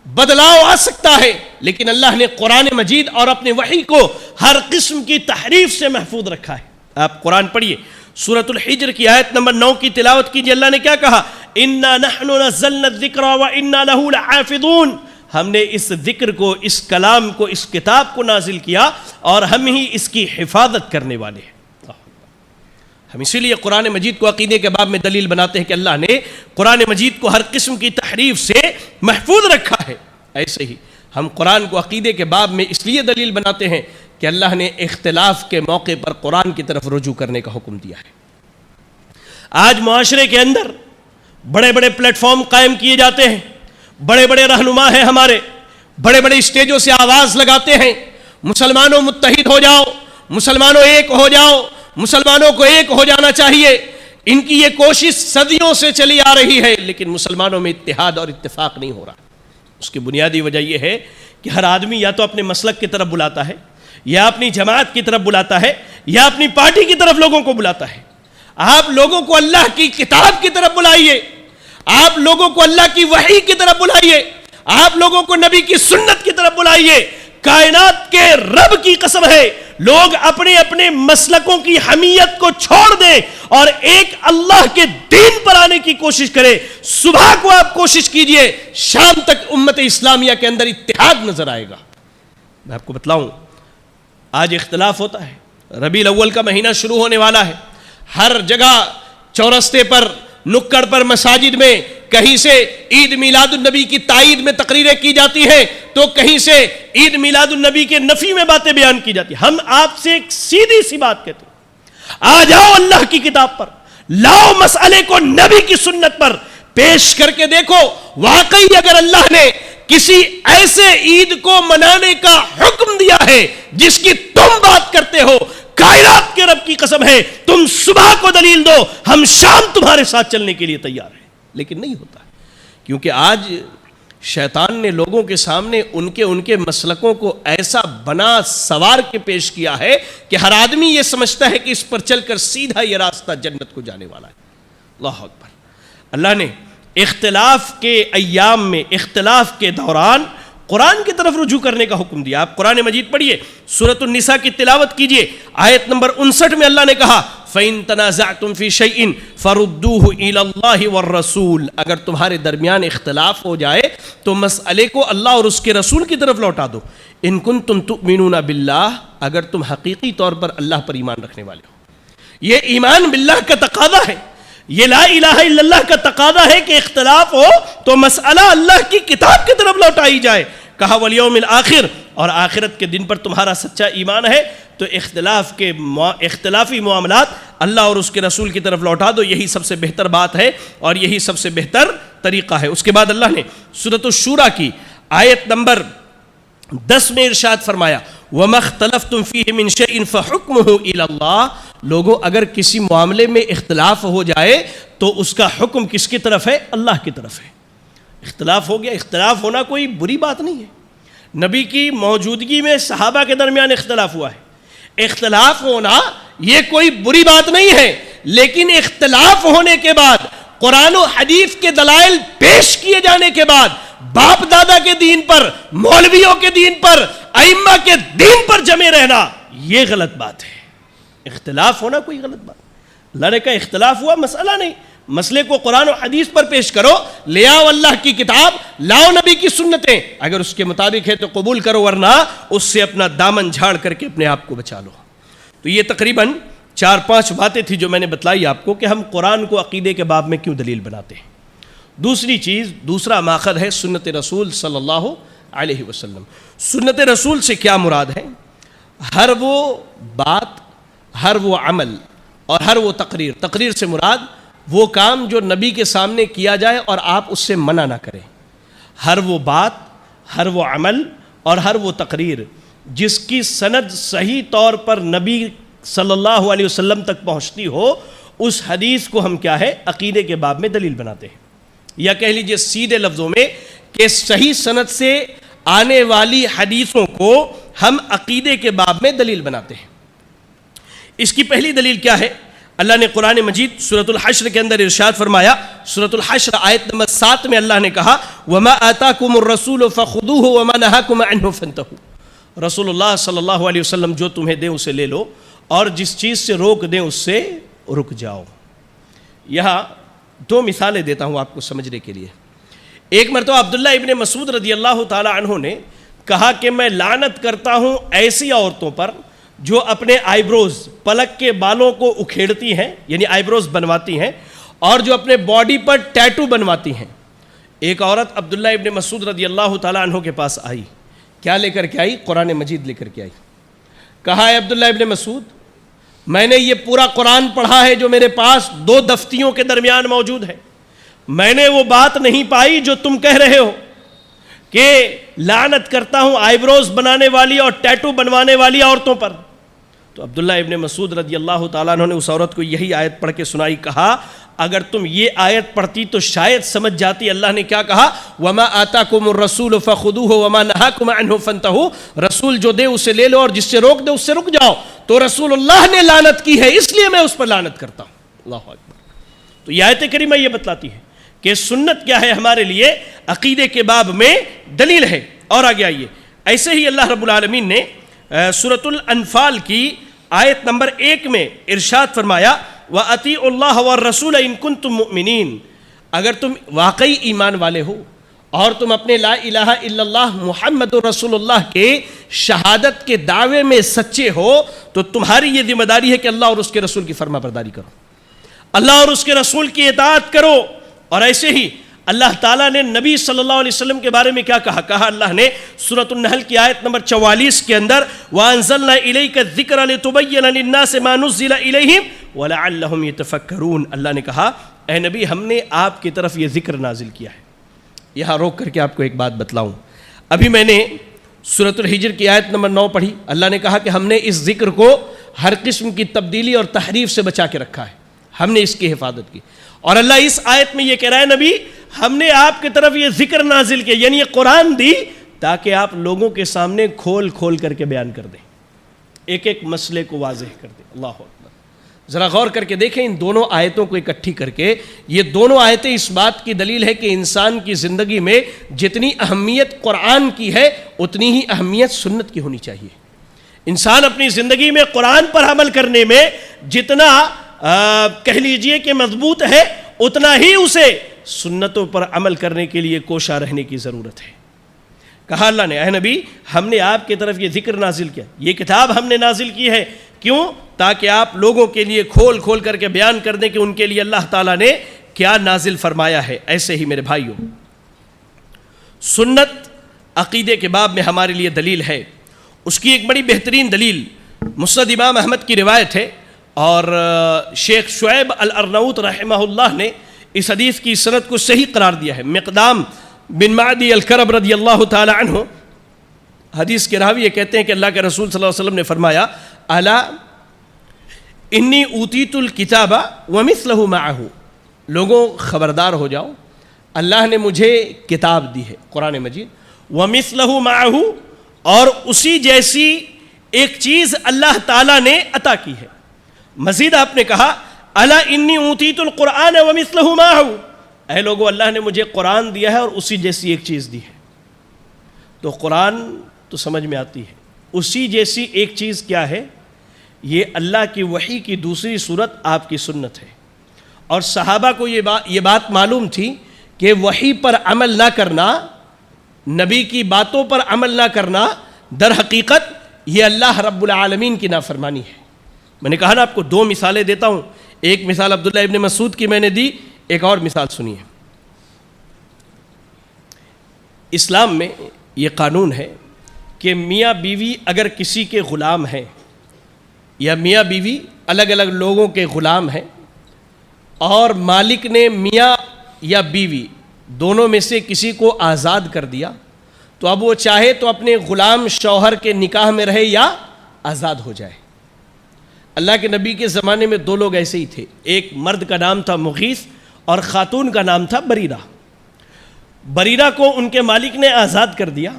بدلاؤ آ سکتا ہے، لیکن اللہ نے قرآن مجید اور اپنے وحی کو ہر قسم کی تحریف سے محفوظ رکھا ہے۔ آپ قرآن پڑھیے، سورۃ الحجر کی آیت نمبر 9 کی تلاوت کیجیے۔ اللہ نے کیا کہا؟ اِنَّا نَحْنُ نَزَّلْنَا الذِّكْرَ وَإِنَّا لَهُ لَحَافِظُونَ۔ ہم نے اس ذکر کو، اس کلام کو، اس کتاب کو نازل کیا اور ہم ہی اس کی حفاظت کرنے والے ہیں۔ ہم اسی لیے قرآن مجید کو عقیدے کے باب میں دلیل بناتے ہیں کہ اللہ نے قرآن مجید کو ہر قسم کی تحریف سے محفوظ رکھا ہے۔ ایسے ہی ہم قرآن کو عقیدے کے باب میں اس لیے دلیل بناتے ہیں کہ اللہ نے اختلاف کے موقع پر قرآن کی طرف رجوع کرنے کا حکم دیا ہے۔ آج معاشرے کے اندر بڑے بڑے پلیٹ فارم قائم کیے جاتے ہیں، بڑے بڑے رہنما ہیں ہمارے، بڑے بڑے اسٹیجوں سے آواز لگاتے ہیں، مسلمانوں متحد ہو جاؤ، مسلمانوں ایک ہو جاؤ، مسلمانوں کو ایک ہو جانا چاہیے۔ ان کی یہ کوشش صدیوں سے چلی آ رہی ہے لیکن مسلمانوں میں اتحاد اور اتفاق نہیں ہو رہا۔ اس کی بنیادی وجہ یہ ہے کہ ہر آدمی یا تو اپنے مسلک کی طرف بلاتا ہے، یا اپنی جماعت کی طرف بلاتا ہے، یا اپنی پارٹی کی طرف لوگوں کو بلاتا ہے۔ آپ لوگوں کو اللہ کی کتاب کی طرف بلائیے، آپ لوگوں کو اللہ کی وحی کی طرف بلائیے, آپ لوگوں کو نبی کی سنت کی طرف بلائیے. کائنات کے رب کی قسم ہے, لوگ اپنے اپنے مسلکوں کی حمیت کو چھوڑ دیں اور ایک اللہ کے دین پر آنے کی کوشش کریں. صبح کو آپ کوشش کیجئے, شام تک امت اسلامیہ کے اندر اتحاد نظر آئے گا. میں آپ کو بتلاؤں, آج اختلاف ہوتا ہے, ربیع الاول کا مہینہ شروع ہونے والا ہے, ہر جگہ چورستے پر, نکڑ پر, مساجد میں کہیں سے عید میلاد النبی کی تائید میں تقریریں کی جاتی ہیں, تو کہیں سے عید میلاد النبی کے نفی میں باتیں بیان کی جاتی ہیں. ہم آپ سے ایک سیدھی سی بات کہتے ہیں, آ جاؤ اللہ کی کتاب پر, لاؤ مسئلے کو نبی کی سنت پر پیش کر کے دیکھو. واقعی اگر اللہ نے کسی ایسے عید کو منانے کا حکم دیا ہے جس کی تم بات کرتے ہو, کائنات کے رب کی قسم ہے, تم صبح کو دلیل دو, ہم شام تمہارے ساتھ چلنے کے لیے تیار ہیں. لیکن نہیں ہوتا, کیونکہ آج شیطان نے لوگوں کے سامنے ان کے مسلکوں کو ایسا بنا سوار کے پیش کیا ہے کہ ہر آدمی یہ سمجھتا ہے کہ اس پر چل کر سیدھا یہ راستہ جنت کو جانے والا ہے. اللہ اکبر. اللہ نے اختلاف کے ایام میں, اختلاف کے دوران قرآن کی طرف رجوع کرنے کا حکم دیا. آپ قرآن مجید پڑھیے, سورۃ النساء کی تلاوت کیجئے, آیت نمبر 59 میں اللہ نے کہا فَإِن تَنَازَعْتُمْ فِي شَيْءٍ فَرُدُّوهُ إِلَى اللَّهِ وَالرَّسُولِ. اگر تمہارے درمیان اختلاف ہو جائے تو مسئلے کو اللہ اور اس کے رسول کی طرف لوٹا دو. إِن كُنتُمْ تُؤْمِنُونَ بِاللَّهِ, اگر تم حقیقی طور پر اللہ پر ایمان رکھنے والے ہو. یہ ایمان باللہ کا تقاضا ہے, یہ لا الہ الا اللہ کا تقاضا ہے کہ اختلاف ہو تو مسئلہ اللہ کی کتاب کی طرف لوٹائی جائے. کہا والیوم الآخر, اور آخرت کے دن پر تمہارا سچا ایمان ہے تو اختلافی معاملات اللہ اور اس کے رسول کی طرف لوٹا دو. یہی سب سے بہتر بات ہے اور یہی سب سے بہتر طریقہ ہے. اس کے بعد اللہ نے سورۃ الشورى کی آیت نمبر 10 میں ارشاد فرمایا وَمَا اخْتَلَفْتُمْ فِيهِ مِنْ شَيْءٍ فَحُكْمُهُ إِلَى اللَّهِ. لوگوں, اگر کسی معاملے میں اختلاف ہو جائے تو اس کا حکم کس کی طرف ہے؟ اللہ کی طرف ہے. اختلاف ہو گیا, اختلاف ہونا کوئی بری بات نہیں ہے. نبی کی موجودگی میں صحابہ کے درمیان اختلاف ہوا ہے, اختلاف ہونا یہ کوئی بری بات نہیں ہے. لیکن اختلاف ہونے کے بعد, قرآن و حدیث کے دلائل پیش کیے جانے کے بعد, باپ دادا کے دین پر, مولویوں کے دین پر, ائمہ کے دین پر جمے رہنا, یہ غلط بات ہے. اختلاف ہونا کوئی غلط بات. اللہ نے کہا اختلاف ہوا, مسئلہ نہیں, مسئلے کو قرآن و حدیث پر پیش کرو, لے آؤ اللہ کی کتاب, لاؤ نبی کی سنتیں, اگر اس کے مطابق ہے تو قبول کرو, ورنہ اس سے اپنا دامن جھاڑ کر کے اپنے آپ کو بچا لو. تو یہ تقریباً 4-5 باتیں تھی جو میں نے بتلائی آپ کو کہ ہم قرآن کو عقیدے کے باب میں کیوں دلیل بناتے ہیں. دوسری چیز, دوسرا ماخذ ہے سنت رسول صلی اللہ علیہ وسلم. سنت رسول سے کیا مراد ہے؟ ہر وہ بات, ہر وہ عمل اور ہر وہ تقریر. تقریر سے مراد وہ کام جو نبی کے سامنے کیا جائے اور آپ اس سے منع نہ کریں. ہر وہ بات, ہر وہ عمل اور ہر وہ تقریر جس کی سند صحیح طور پر نبی صلی اللہ علیہ وسلم تک پہنچتی ہو, اس حدیث کو ہم کیا ہے؟ عقیدے کے باب میں دلیل بناتے ہیں. یا کہہ لیجئے سیدھے لفظوں میں کہ صحیح سند سے آنے والی حدیثوں کو ہم عقیدے کے باب میں دلیل بناتے ہیں. اس کی پہلی دلیل کیا ہے؟ اللہ نے قرآن مجید سورۃ الحشر کے اندر ارشاد فرمایا, سورۃ الحشر آیت نمبر 7 میں اللہ نے کہا وَمَا آتَاكُمُ الرَّسُولُ فَخُذُوهُ وَمَا نَهَاكُمْ عَنْهُ فَانْتَهُوا. رسول اللہ صلی اللہ علیہ وسلم جو تمہیں دیں اسے لے لو, اور جس چیز سے روک دیں اس سے رک جاؤ. یہاں 2 مثالیں دیتا ہوں آپ کو سمجھنے کے لیے. ایک مرتبہ عبداللہ ابن مسعود رضی اللہ تعالی عنہ نے کہا کہ میں لعنت کرتا ہوں ایسی عورتوں پر جو اپنے آئی بروز, پلک کے بالوں کو اکھیڑتی ہیں, یعنی آئی بروز بنواتی ہیں, اور جو اپنے باڈی پر ٹیٹو بنواتی ہیں. ایک عورت عبداللہ ابن مسعود رضی اللہ تعالیٰ عنہ کے پاس آئی. کیا لے کر کے آئی؟ قرآن مجید لے کر کے آئی. کہا ہے عبداللہ ابن مسعود, میں نے یہ پورا قرآن پڑھا ہے جو میرے پاس 2 دفتیوں کے درمیان موجود ہے, میں نے وہ بات نہیں پائی جو تم کہہ رہے ہو کہ لعنت کرتا ہوں آئی بروز بنانے والی اور ٹیٹو بنوانے والی عورتوں پر. تو عبداللہ ابن مسعود رضی اللہ تعالیٰ عنہ نے اس عورت کو یہی آیت پڑھ کے سنائی. کہا اگر تم یہ آیت پڑھتی تو شاید سمجھ جاتی اللہ نے کیا کہا, وَمَا آتَاكُمُ الرَّسُولُ فَخُذُوهُ وَمَا نَهَاكُمْ عَنْهُ فَانْتَهُوا. رسول جو دے اسے لے لو اور جس سے روک دے اس سے رک جاؤ. تو رسول اللہ نے لعنت کی ہے اس لیے میں اس پر لعنت کرتا ہوں. اللہ اکبر. تو یہ آیت کریمہ یہ بتلاتی ہے کہ سنت کیا ہے ہمارے لیے عقیدے کے باب میں دلیل ہے۔ اور آگے آئیے، ایسے ہی اللہ رب العالمین نے سورۃ الانفال کی آیت نمبر 1 میں ارشاد فرمایا وَأَطِيعُوا اللَّهَ وَالرَّسُولَ إِن كُنتُم مُؤْمِنِينَ، اگر تم واقعی ایمان والے ہو اور تم اپنے لا الہ الا اللہ محمد رسول اللہ کے شہادت کے دعوے میں سچے ہو تو تمہاری یہ ذمہ داری ہے کہ اللہ اور اس کے رسول کی فرما برداری کرو، اللہ اور اس کے رسول کی اطاعت کرو۔ اور ایسے ہی اللہ تعالیٰ نے نبی صلی اللہ علیہ وسلم کے بارے میں کیا کہا اللہ نے سورۃ النحل کی آیت نمبر 44 کے اندر وَأَنزَلْنَا إِلَيْكَ الذِّكْرَ لِتُبَيِّنَ لِلنَّاسِ مَا نُزِّلَ إِلَيْهِمْ وَلَعَلَّهُمْ يَتَفَكَّرُونَ، اللہ نے کہا اے نبی ہم نے آپ کی طرف یہ ذکر نازل کیا ہے۔ یہاں روک کر کے آپ کو ایک بات بتلاؤں، ابھی میں نے سورۃ الحجر کی آیت نمبر 9 پڑھی، اللہ نے کہا کہ ہم نے اس ذکر کو ہر قسم کی تبدیلی اور تحریف سے بچا کے رکھا ہے، ہم نے اس کی حفاظت کی۔ اور اللہ اس آیت میں یہ کہہ رہا ہے نبی ہم نے آپ کی طرف یہ ذکر نازل کیا، یعنی یہ قرآن دی تاکہ آپ لوگوں کے سامنے کھول کھول کر کے بیان کر دیں، ایک ایک مسئلے کو واضح کر دیں۔ اللہ اکبر، ذرا غور کر کے دیکھیں ان دونوں آیتوں کو اکٹھی کر کے، یہ دونوں آیتیں اس بات کی دلیل ہے کہ انسان کی زندگی میں جتنی اہمیت قرآن کی ہے اتنی ہی اہمیت سنت کی ہونی چاہیے۔ انسان اپنی زندگی میں قرآن پر عمل کرنے میں جتنا کہہ لیجئے کہ مضبوط ہے اتنا ہی اسے سنتوں پر عمل کرنے کے لیے کوشاں رہنے کی ضرورت ہے۔ کہا اللہ نے اے نبی ہم نے آپ کی طرف یہ ذکر نازل کیا، یہ کتاب ہم نے نازل کی ہے، کیوں؟ تاکہ آپ لوگوں کے لیے کھول کھول کر کے بیان کر دیں کہ ان کے لیے اللہ تعالیٰ نے کیا نازل فرمایا ہے۔ ایسے ہی میرے بھائیوں سنت عقیدے کے باب میں ہمارے لیے دلیل ہے، اس کی ایک بڑی بہترین دلیل مسند امام احمد کی روایت ہے، اور شیخ شعیب الارناؤوط رحمہ اللہ نے اس حدیث کی سند کو صحیح قرار دیا ہے۔ مقدام بن معدی الکرب رضی اللہ تعالی عنہ حدیث کے راوی یہ کہتے ہیں کہ اللہ کے رسول صلی اللہ علیہ وسلم نے فرمایا الا انی اوتیت الکتاب ومثلہ معہ، لوگوں خبردار ہو جاؤ اللہ نے مجھے کتاب دی ہے قرآن مجید، ومثلہ معہ اور اسی جیسی ایک چیز اللہ تعالیٰ نے عطا کی ہے۔ مزید آپ نے کہا الا انی اوتیت القرآن ومثلہ معہ، اے لوگو اللہ نے مجھے قرآن دیا ہے اور اسی جیسی ایک چیز دی ہے۔ تو قرآن تو سمجھ میں آتی ہے، اسی جیسی ایک چیز کیا ہے؟ یہ اللہ کی وحی کی دوسری صورت آپ کی سنت ہے۔ اور صحابہ کو یہ بات معلوم تھی کہ وحی پر عمل نہ کرنا، نبی کی باتوں پر عمل نہ کرنا در حقیقت یہ اللہ رب العالمین کی نافرمانی ہے۔ میں نے کہا نا آپ کو دو مثالیں دیتا ہوں، ایک مثال عبداللہ ابن مسعود کی میں نے دی، ایک اور مثال سنیے۔ اسلام میں یہ قانون ہے کہ میاں بیوی اگر کسی کے غلام ہیں یا میاں بیوی الگ الگ لوگوں کے غلام ہیں اور مالک نے میاں یا بیوی دونوں میں سے کسی کو آزاد کر دیا تو اب وہ چاہے تو اپنے غلام شوہر کے نکاح میں رہے یا آزاد ہو جائے۔ اللہ کے نبی کے زمانے میں دو لوگ ایسے ہی تھے، ایک مرد کا نام تھا مغیث اور خاتون کا نام تھا بریرہ۔ بریرہ کو ان کے مالک نے آزاد کر دیا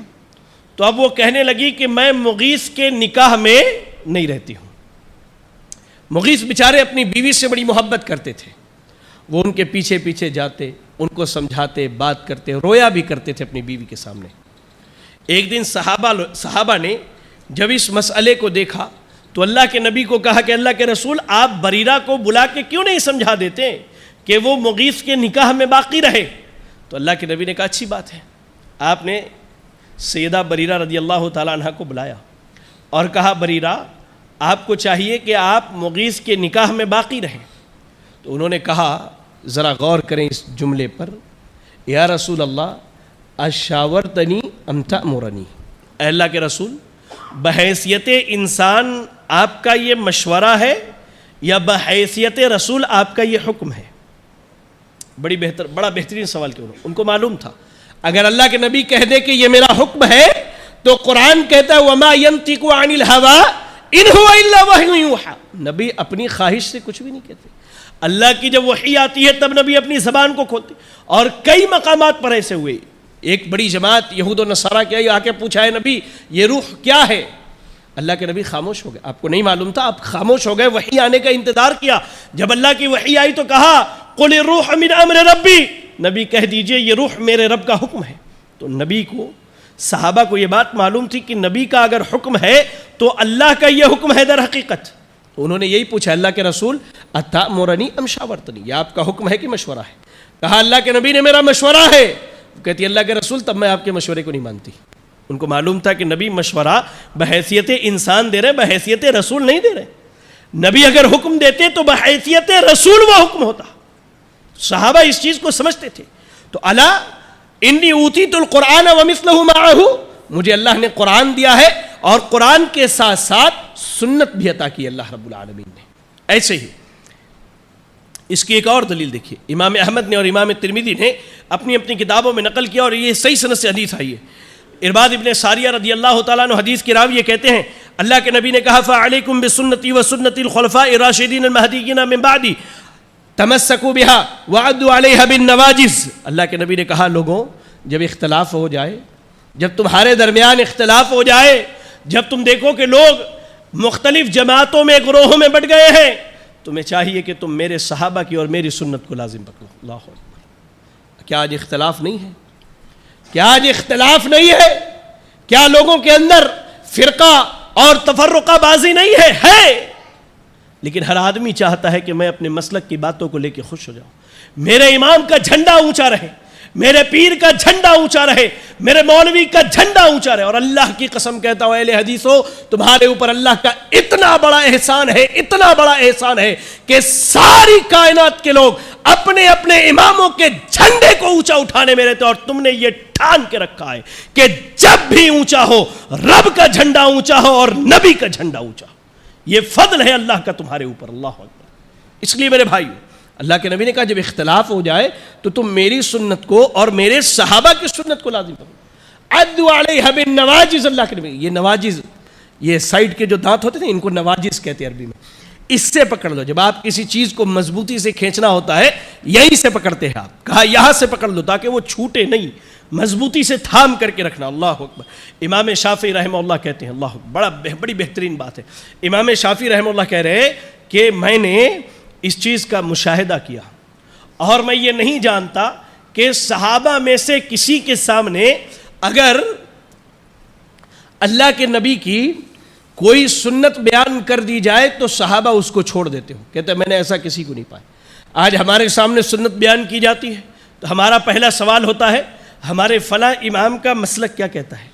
تو اب وہ کہنے لگی کہ میں مغیث کے نکاح میں نہیں رہتی ہوں۔ مغیث بیچارے اپنی بیوی سے بڑی محبت کرتے تھے، وہ ان کے پیچھے پیچھے جاتے، ان کو سمجھاتے، بات کرتے، رویا بھی کرتے تھے اپنی بیوی کے سامنے۔ ایک دن صحابہ نے جب اس مسئلے کو دیکھا تو اللہ کے نبی کو کہا کہ اللہ کے رسول آپ بریرہ کو بلا کے کیوں نہیں سمجھا دیتے کہ وہ مغیث کے نکاح میں باقی رہے؟ تو اللہ کے نبی نے کہا اچھی بات ہے۔ آپ نے سیدہ بریرہ رضی اللہ تعالیٰ عنہ کو بلایا اور کہا بریرہ آپ کو چاہیے کہ آپ مغیث کے نکاح میں باقی رہیں۔ تو انہوں نے کہا ذرا غور کریں اس جملے پر، یا رسول اللہ اشاورتنی ام تأمرنی، اے اللہ کے رسول بحیثیت انسان آپ کا یہ مشورہ ہے یا بحیثیت رسول آپ کا یہ حکم ہے؟ بڑا بہترین سوال کیا ان کو معلوم تھا اگر اللہ کے نبی کہہ دے کہ یہ میرا حکم ہے تو قرآن کہتا ہے وما ينطق عن الهوى ان هو الا وحی یوحى، نبی اپنی خواہش سے کچھ بھی نہیں کہتے۔ اللہ کی جب وحی آتی ہے تب نبی اپنی زبان کو کھولتے، اور کئی مقامات پر ایسے ہوئے۔ ایک بڑی جماعت یہود و نصارہ کی آ کے پوچھا ہے نبی یہ روح کیا ہے؟ اللہ کے نبی خاموش ہو گئے، آپ کو نہیں معلوم تھا، آپ خاموش ہو گئے، وحی آنے کا انتظار کیا۔ جب اللہ کی وحی آئی تو کہا قل الروح من امر ربی، نبی کہہ دیجئے یہ روح میرے رب کا حکم ہے۔ تو نبی کو، صحابہ کو یہ بات معلوم تھی کہ نبی کا اگر حکم ہے تو اللہ کا یہ حکم ہے در حقیقت۔ تو انہوں نے یہی پوچھا اللہ کے رسول اتأمرنی ام شاورتنی، یہ آپ کا حکم ہے کہ مشورہ ہے؟ کہا اللہ کے نبی نے میرا مشورہ ہے۔ کہتی اللہ کے رسول تب میں آپ کے مشورے کو نہیں مانتی۔ ان کو معلوم تھا کہ نبی مشورہ بحیثیت انسان دے رہے، بحیثیت رسول نہیں دے رہے۔ نبی اگر حکم دیتے تو بحیثیت رسول وہ حکم ہوتا۔ صحابہ اس چیز کو سمجھتے تھے۔ تو الا انی اوتیت القرآن ومثلہ معہ، مجھے اللہ نے قرآن دیا ہے اور قرآن کے ساتھ ساتھ سنت بھی عطا کی اللہ رب العالمین نے۔ ایسے ہی اس کی ایک اور دلیل دیکھیے، امام احمد نے اور امام ترمذی نے اپنی اپنی کتابوں میں نقل کیا اور یہ صحیح سند سے حدیث آئی ہے۔ ارباد ابن ساریہ رضی اللہ تعالیٰ عنہ حدیث کے راوی یہ کہتے ہیں اللہ کے نبی نے کہا فعلیکم بسنتی وسنت الخلفاء الراشدین المہدیین من بعدی تمسکوا بها وعدوا علیہا بالنواجذ۔ اللہ کے نبی نے کہا لوگوں جب اختلاف ہو جائے، جب تمہارے درمیان اختلاف ہو جائے، جب تم دیکھو کہ لوگ مختلف جماعتوں میں، گروہوں میں بٹ گئے ہیں، تمہیں چاہیے کہ تم میرے صحابہ کی اور میری سنت کو لازم پکڑو۔ اللہ اکبر۔ کیا آج اختلاف نہیں ہے؟ کیا آج اختلاف نہیں ہے؟ کیا لوگوں کے اندر فرقہ اور تفرقہ بازی نہیں ہے؟ ہے، لیکن ہر آدمی چاہتا ہے کہ میں اپنے مسلک کی باتوں کو لے کے خوش ہو جاؤں، میرے امام کا جھنڈا اونچا رہے، میرے پیر کا جھنڈا اونچا رہے، میرے مولوی کا جھنڈا اونچا رہے۔ اور اللہ کی قسم کہتا ہوں اہل حدیثو، تمہارے اوپر اللہ کا اتنا بڑا احسان ہے، اتنا بڑا احسان ہے کہ ساری کائنات کے لوگ اپنے اپنے اماموں کے جھنڈے کو اونچا اٹھانے میں رہتے، اور تم نے یہ ٹھان کے رکھا ہے کہ جب بھی اونچا ہو رب کا جھنڈا اونچا ہو اور نبی کا جھنڈا اونچا ہو۔ یہ فضل ہے اللہ کا تمہارے اوپر۔ اللہ اکبر۔ اس لیے میرے بھائیو، اللہ کے نبی نے کہا جب اختلاف ہو جائے تو تم میری سنت کو اور میرے صحابہ کی سنت کو لازم پکڑو۔ عدوا علیہا بالنواجذ، اللہ کے نبی، یہ نواجذ، یہ سائڈ کے جو دانت ہوتے ہیں ان کو نواجذ کہتے ہیں عربی میں، اس سے پکڑ لو۔ جب آپ کسی چیز کو مضبوطی سے کھینچنا ہوتا ہے یہیں سے پکڑتے ہیں آپ، کہا یہاں سے پکڑ لو تاکہ وہ چھوٹے نہیں، مضبوطی سے تھام کر کے رکھنا۔ اللہ اکبر۔ امام شافعی رحمہ اللہ کہتے ہیں، اللہ بڑی بہترین بات ہے، امام شافعی رحمہ اللہ کہہ رہے ہیں کہ میں نے اس چیز کا مشاہدہ کیا اور میں یہ نہیں جانتا کہ صحابہ میں سے کسی کے سامنے اگر اللہ کے نبی کی کوئی سنت بیان کر دی جائے تو صحابہ اس کو چھوڑ دیتے ہو۔ کہتے ہیں میں نے ایسا کسی کو نہیں پایا۔ آج ہمارے سامنے سنت بیان کی جاتی ہے تو ہمارا پہلا سوال ہوتا ہے ہمارے فلاں امام کا مسلک کیا کہتا ہے؟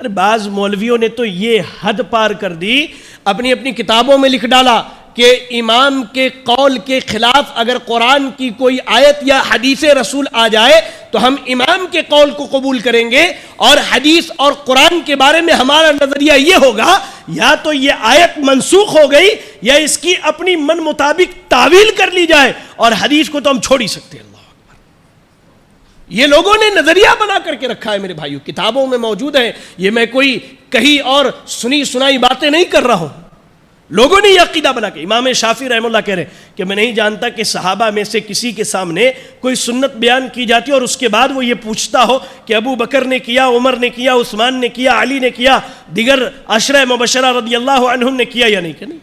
ارے بعض مولویوں نے تو یہ حد پار کر دی، اپنی اپنی کتابوں میں لکھ ڈالا کہ امام کے قول کے خلاف اگر قرآن کی کوئی آیت یا حدیث رسول آ جائے تو ہم امام کے قول کو قبول کریں گے، اور حدیث اور قرآن کے بارے میں ہمارا نظریہ یہ ہوگا یا تو یہ آیت منسوخ ہو گئی یا اس کی اپنی من مطابق تعویل کر لی جائے، اور حدیث کو تو ہم چھوڑ ہی سکتے ہیں۔ اللہ اکبر۔ یہ لوگوں نے نظریہ بنا کر کے رکھا ہے میرے بھائیو، کتابوں میں موجود ہے، یہ میں کوئی کہیں اور سنی سنائی باتیں نہیں کر رہا ہوں، لوگوں نے یہ عقیدہ بنا کے۔ امام شافعی رحمہ اللہ کہہ رہے ہیں کہ میں نہیں جانتا کہ صحابہ میں سے کسی کے سامنے کوئی سنت بیان کی جاتی اور اس کے بعد وہ یہ پوچھتا ہو کہ ابو بکر نے کیا، عمر نے کیا، عثمان نے کیا، علی نے کیا، دیگر عشرہ مبشرہ رضی اللہ عنہم نے کیا یا نہیں کہ نہیں۔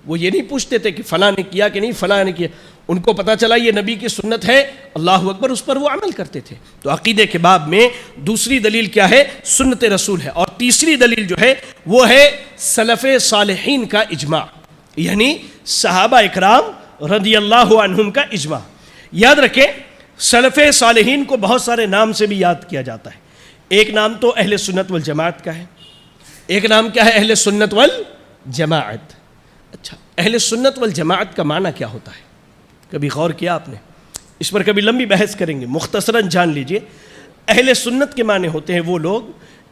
وہ یہ نہیں پوچھتے تھے کہ فلاں نے کیا کہ نہیں، فلاں نے کیا، ان کو پتا چلا یہ نبی کی سنت ہے، اللہ اکبر، اس پر وہ عمل کرتے تھے۔ تو عقیدے کے باب میں دوسری دلیل کیا ہے؟ سنت رسول ہے۔ اور تیسری دلیل جو ہے وہ ہے سلف صالحین کا اجماع، یعنی صحابہ اکرام رضی اللہ عنہم کا اجماع۔ یاد رکھیں سلف صالحین کو بہت سارے نام سے بھی یاد کیا جاتا ہے۔ ایک نام تو اہل سنت والجماعت کا ہے، ایک نام کیا ہے؟ اہل سنت والجماعت۔ اچھا، اہل سنت والجماعت کا معنی کیا ہوتا ہے؟ کبھی غور کیا آپ نے؟ اس پر کبھی لمبی بحث کریں گے، مختصراً جان لیجئے۔ اہل سنت کے معنی ہوتے ہیں وہ لوگ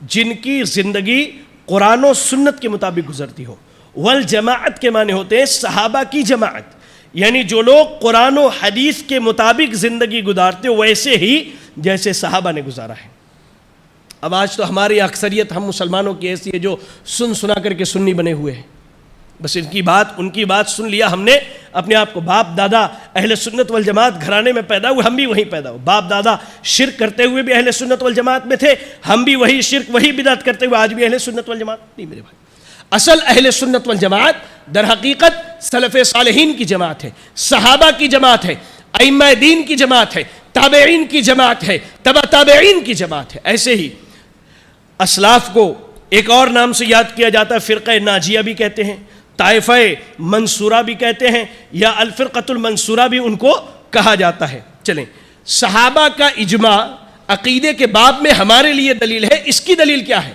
جن کی زندگی قرآن و سنت کے مطابق گزرتی ہو۔ والجماعت کے معنی ہوتے ہیں صحابہ کی جماعت، یعنی جو لوگ قرآن و حدیث کے مطابق زندگی گزارتے ویسے ہی جیسے صحابہ نے گزارا ہے۔ اب آج تو ہماری اکثریت ہم مسلمانوں کی ایسی ہے جو سنا کر کے سنی بنے ہوئے ہیں، بس ان کی بات سن لیا ہم نے، اپنے آپ کو باپ دادا اہل سنت والجماعت گھرانے میں پیدا ہوئے، ہم بھی وہیں پیدا ہوئے، باپ دادا شرک کرتے ہوئے بھی اہل سنت والجماعت میں تھے، ہم بھی وہی شرک وہی بدعت کرتے ہوئے آج بھی اہل سنت والجماعت نہیں میرے بھائی۔ اصل اہل سنت والجماعت در حقیقت سلف صالحین کی جماعت ہے، صحابہ کی جماعت ہے، ائمہ دین کی جماعت ہے، تابعین کی جماعت ہے، تبع تابعین کی جماعت ہے۔ ایسے ہی اسلاف کو ایک اور نام سے یاد کیا جاتا ہے، فرقہ ناجیہ بھی کہتے ہیں، طائفہ منصورہ بھی کہتے ہیں، یا الفرقۃ المنصورہ بھی ان کو کہا جاتا ہے۔ چلیں، صحابہ کا اجماع عقیدے کے باب میں ہمارے لیے دلیل ہے۔ اس کی دلیل کیا ہے؟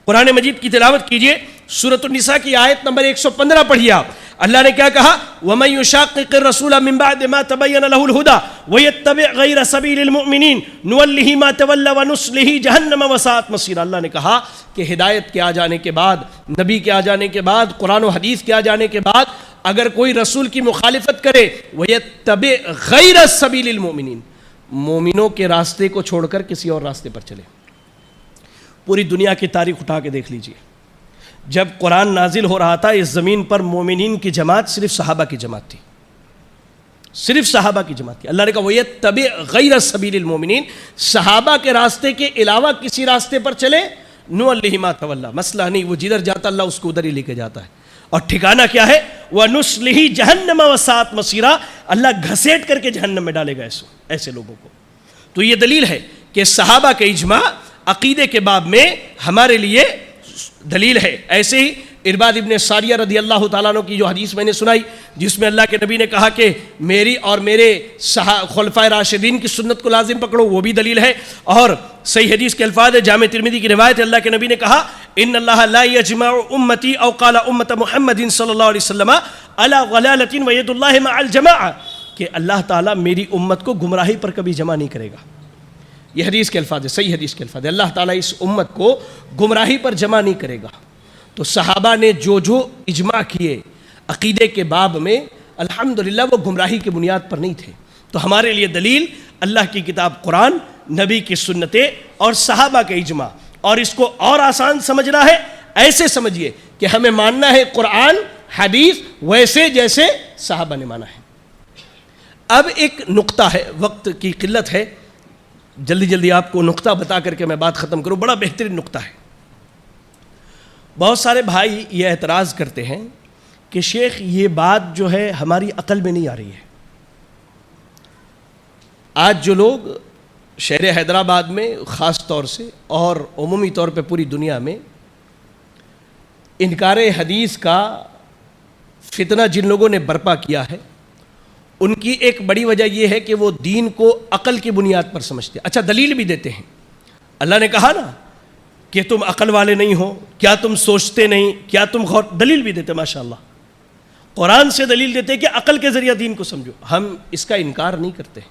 قرآن مجید کی تلاوت کیجئے، سورۃ النساء کی آیت نمبر 115 پڑھیے آپ۔ اللہ نے کیا کہا؟ وَمَن يُشَاقِقِ الرَّسُولَ مِن بَعْدِ مَا تَبَيَّنَ لَهُ الْهُدَى وَيَتَّبِعْ غَيْرَ سَبِيلِ الْمُؤْمِنِينَ نُوَلِّهِ مَا تَوَلَّى وَنُصْلِهِ جَهَنَّمَ وَسَاءَتْ مَصِيرًا۔ اللہ نے کہا کہ ہدایت کے آ جانے کے بعد، نبی کے آ جانے کے بعد، قرآن و حدیث کے آ جانے کے بعد اگر کوئی رسول کی مخالفت کرے، وَيَتَّبِعْ غَيْرَ سَبِيلِ الْمُؤْمِنِينَ، مومنوں کے راستے کو چھوڑ کر کسی اور راستے پر چلے۔ پوری دنیا کی تاریخ اٹھا کے دیکھ لیجئے، جب قرآن نازل ہو رہا تھا اس زمین پر مومنین کی جماعت صرف صحابہ کی جماعت تھی، صرف صحابہ کی جماعت تھی۔ اللہ نے کہا وَيَتَّبِعْ غَيْرَ سَبِيلِ الْمُؤْمِنِينَ، صحابہ کے راستے کے علاوہ کسی راستے پر چلے، نُوَلِّهِ مَا تَوَلَّى، مسئلہ نہیں، وہ جدھر جاتا اللہ اس کو ادھر ہی لے کے جاتا ہے۔ اور ٹھکانہ کیا ہے؟ وَنُصْلِهِ جَهَنَّمَ وَسَاءَتْ مَصِيرًا، اللہ گھسیٹ کر کے جہنم میں ڈالے گا ایسے لوگوں کو۔ تو یہ دلیل ہے کہ صحابہ کے اجماع عقیدے کے باب میں ہمارے لیے دلیل ہے۔ ایسے ہی ارباد ابن ساریہ رضی اللہ تعالیٰ عنہ کی جو حدیث میں نے سنائی، جس میں اللہ کے نبی نے کہا کہ میری اور میرے خلفائے راشدین کی سنت کو لازم پکڑو، وہ بھی دلیل ہے۔ اور صحیح حدیث کے الفاظ ہے، جامع ترمذی کی روایت ہے، اللہ کے نبی نے کہا ان اللہ لا یجمع امتی او قال امت محمد صلی اللہ علیہ وسلم علی ضلالۃ وید اللہ مع الجماعہ، کہ اللہ تعالیٰ میری امت کو گمراہی پر کبھی جمع نہیں کرے گا۔ یہ حدیث کے الفاظ ہے، صحیح حدیث کے الفاظ ہے، اللہ تعالیٰ اس امت کو گمراہی پر جمع نہیں کرے گا۔ تو صحابہ نے جو اجماع کیے عقیدے کے باب میں، الحمدللہ وہ گمراہی کی بنیاد پر نہیں تھے۔ تو ہمارے لیے دلیل اللہ کی کتاب قرآن، نبی کی سنتیں اور صحابہ کے اجماع۔ اور اس کو اور آسان سمجھنا ہے، ایسے سمجھیے کہ ہمیں ماننا ہے قرآن حدیث ویسے جیسے صحابہ نے مانا ہے۔ اب ایک نقطہ ہے، وقت کی قلت ہے، جلدی جلدی آپ کو نقطہ بتا کر کے میں بات ختم کروں، بڑا بہترین نقطہ ہے۔ بہت سارے بھائی یہ اعتراض کرتے ہیں کہ شیخ یہ بات جو ہے ہماری عقل میں نہیں آ رہی ہے۔ آج جو لوگ شہر حیدرآباد میں خاص طور سے اور عمومی طور پہ پوری دنیا میں انکار حدیث کا فتنہ جن لوگوں نے برپا کیا ہے، ان کی ایک بڑی وجہ یہ ہے کہ وہ دین کو عقل کی بنیاد پر سمجھتے ہیں۔ اچھا، دلیل بھی دیتے ہیں۔ اللہ نے کہا نا کہ تم عقل والے نہیں ہو، کیا تم سوچتے نہیں، کیا تم غور، دلیل بھی دیتے ماشاءاللہ، قرآن سے دلیل دیتے کہ عقل کے ذریعہ دین کو سمجھو۔ ہم اس کا انکار نہیں کرتے،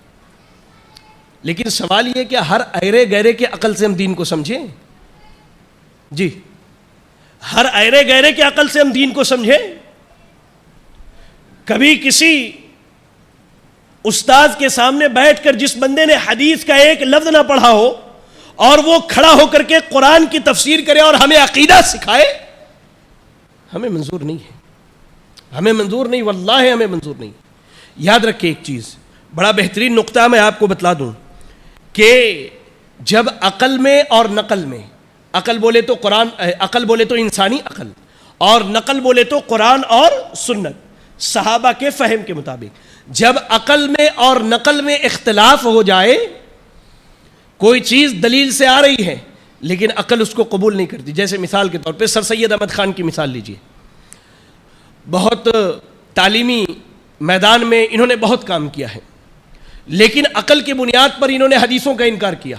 لیکن سوال یہ کہ ہر ایرے گہرے کے عقل سے ہم دین کو سمجھیں؟ جی، ہر ایرے گہرے کے عقل سے ہم دین کو سمجھیں؟ کبھی کسی استاد کے سامنے بیٹھ کر جس بندے نے حدیث کا ایک لفظ نہ پڑھا ہو اور وہ کھڑا ہو کر کے قرآن کی تفسیر کرے اور ہمیں عقیدہ سکھائے، ہمیں منظور نہیں ہے، ہمیں منظور نہیں، واللہ ہمیں منظور نہیں۔ یاد رکھیں ایک چیز، بڑا بہترین نقطہ میں آپ کو بتلا دوں کہ جب عقل میں اور نقل میں، عقل بولے تو قرآن، عقل بولے تو انسانی عقل، اور نقل بولے تو قرآن اور سنت صحابہ کے فہم کے مطابق، جب عقل میں اور نقل میں اختلاف ہو جائے، کوئی چیز دلیل سے آ رہی ہے لیکن عقل اس کو قبول نہیں کرتی، جیسے مثال کے طور پہ سر سید احمد خان کی مثال لیجئے، بہت تعلیمی میدان میں انہوں نے بہت کام کیا ہے، لیکن عقل کی بنیاد پر انہوں نے حدیثوں کا انکار کیا،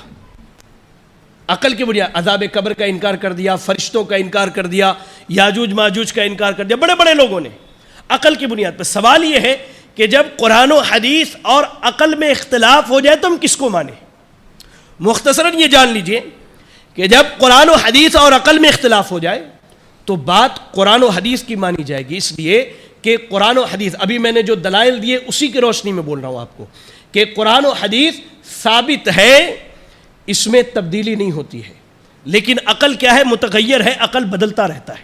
عقل کی بنیاد، عذاب قبر کا انکار کر دیا، فرشتوں کا انکار کر دیا، یاجوج ماجوج کا انکار کر دیا، بڑے بڑے لوگوں نے عقل کی بنیاد پر۔ سوال یہ ہے کہ جب قرآن و حدیث اور عقل میں اختلاف ہو جائے تو ہم کس کو مانیں؟ مختصراً یہ جان لیجئے کہ جب قرآن و حدیث اور عقل میں اختلاف ہو جائے تو بات قرآن و حدیث کی مانی جائے گی، اس لیے کہ قرآن و حدیث، ابھی میں نے جو دلائل دیے اسی کی روشنی میں بول رہا ہوں آپ کو، کہ قرآن و حدیث ثابت ہے، اس میں تبدیلی نہیں ہوتی ہے، لیکن عقل کیا ہے؟ متغیر ہے، عقل بدلتا رہتا ہے۔